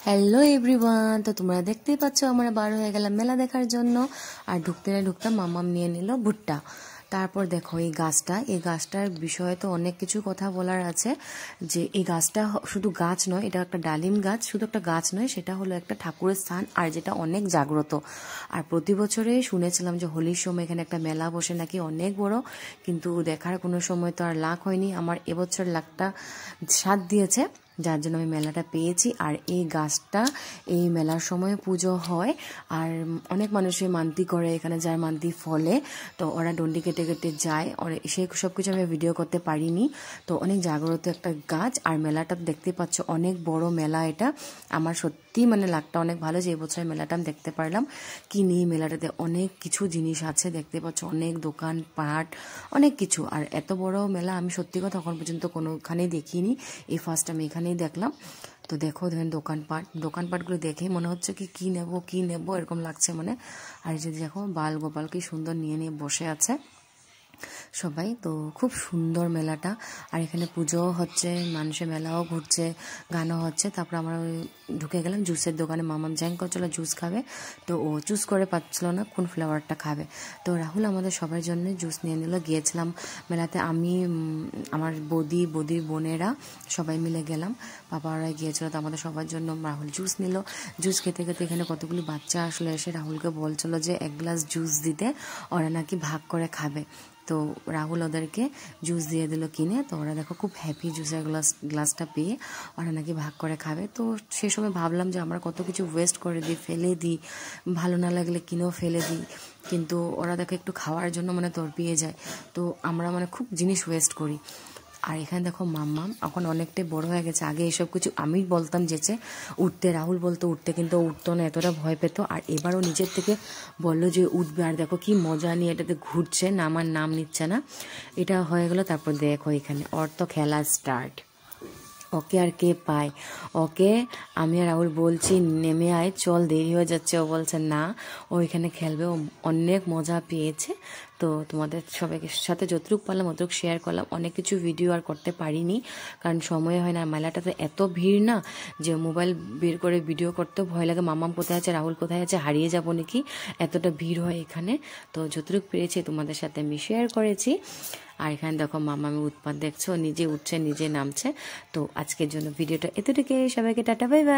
Hello everyone, তো তোমরা দেখতেই পাচ্ছ আমরা বার হয়ে গেলাম মেলা দেখার জন্য। আর ঢুকতে না ঢুকতাম মামাম নিয়ে নিল ভুট্টা। তারপর দেখো এই গাছটার বিষয়ে তো অনেক কিছু কথা বলার আছে। যে এই গাছটা শুধু গাছ নয়, এটা একটা ডালিম গাছ, শুধু একটা গাছ নয়, সেটা হলো একটা ঠাকুরের স্থান, আর যেটা অনেক জাগ্রত। আর প্রতি বছরে শুনেছিলাম যে হোলির সময় এখানে একটা মেলা বসে নাকি অনেক বড়, কিন্তু দেখার কোনো সময় তো আর লাক হয়নি। আমার এবছর লাকটা সাথ দিয়েছে, যার জন্য আমি মেলাটা পেয়েছি। আর এই গাছটা এই মেলার সময় পুজো হয়, আর অনেক মানুষের মান্তি করে এখানে, যার মান্তি ফলে তো ওরা ডন্ডি কেটে কেটে যায়। আর সেই সব কিছু আমি ভিডিও করতে পারিনি। তো অনেক জাগ্রত একটা গাছ। আর মেলাটা দেখতে পাচ্ছ অনেক বড় মেলা এটা। আমার সত্যি মানে লাকটা অনেক ভালো যে এবছর মেলাটা আমি দেখতে পারলাম। কি নিয়ে মেলাটাতে অনেক কিছু জিনিস আছে, দেখতে পাচ্ছ অনেক দোকান পাট, অনেক কিছু। আর এত বড় মেলা আমি সত্যি কথা তখন পর্যন্ত কোনোখানেই দেখিনি, এই ফার্স্ট আমি এখানেই দেখলাম। তো দেখো ধরেন দোকানপাটগুলো দেখে মনে হচ্ছে কি নেবো এরকম লাগছে মনে। আর যদি দেখো বাল গোপাল কি সুন্দর নিয়ে নিয়ে বসে আছে সবাই। তো খুব সুন্দর মেলাটা। আর এখানে পুজোও হচ্ছে, মানুষের মেলাও ঘুরছে, গানও হচ্ছে। তারপর আমরা ঢুকে গেলাম জুসের দোকানে। মামাম জ্যাং করছিল জুস খাবে, তো ও চুজ করে পাচ্ছিল না কোন ফ্লেভারটা খাবে। তো রাহুল আমাদের সবার জন্য জুস নিয়ে নিল। গিয়েছিলাম মেলাতে আমি, আমার বৌদির বোনেরা সবাই মিলে গেলাম। বাবারা গিয়েছিল, তো আমাদের সবার জন্য রাহুল জুস নিল। জুস খেতে খেতে এখানে কতগুলি বাচ্চা আসলে এসে রাহুলকে বলছিল যে এক গ্লাস জুস দিতে, ওরা নাকি ভাগ করে খাবে। তো রাহুল ওদেরকে জুস দিয়ে দিল কিনে। তো ওরা দেখো খুব হ্যাপি জুসের গ্লাসটা পেয়ে, ওরা নাকি ভাগ করে খাবে। তো সেই সময় ভাবলাম যে আমরা কত কিছু ওয়েস্ট করে দিই, ফেলে দিই, ভালো না লাগলে কিনেও ফেলে দিই, কিন্তু ওরা দেখো একটু খাওয়ার জন্য মানে তরপিয়ে যায়। তো আমরা মানে খুব জিনিস ওয়েস্ট করি। আর এখানে দেখো মাম্মাম এখন অনেকটাই বড় হয়ে গেছে। আগে এসব কিছু আমি বলতাম যেচে উঠতে, রাহুল বলতো উঠতে, কিন্তু উঠতো না, এতটা ভয় পেত। আর এবারও নিজের থেকে বললো যে উঠবে। আর দেখো কি মজা নিয়ে এটাতে ঘুরছে, নামার নাম নিচ্ছে না। এটা হয়ে গেল। তারপর দেখো এখানে ওর তো খেলা স্টার্ট। ওকে আর কে পায়, ওকে আমি আর রাহুল বলছি নেমে আয়, চল দেরি হয়ে যাচ্ছে। ও বলছে না, ও এখানে খেলবে, ও অনেক মজা পেয়েছে। তো তোমাদের সবাইকে সাথে যতটুকু পারলাম অতটুকু শেয়ার করলাম। অনেক কিছু ভিডিও আর করতে পারিনি, কারণ সময় হয় না। মেলাটাতে এত ভিড় না যে মোবাইল বের করে ভিডিও করতেও ভয় লাগে। মামাম কোথায় আছে, রাহুল কোথায় আছে, হারিয়ে যাবো নাকি, এতটা ভিড় হয় এখানে। তো যতটুকু পেরেছি তোমাদের সাথে আমি শেয়ার করেছি। আর এখানে দেখো মামামি উৎপাত দেখছো, নিজে উঠছে নিজে নামছে। তো আজকের জন্য ভিডিওটা এতটুকুই। সবাইকে টাটা, বাই বাই।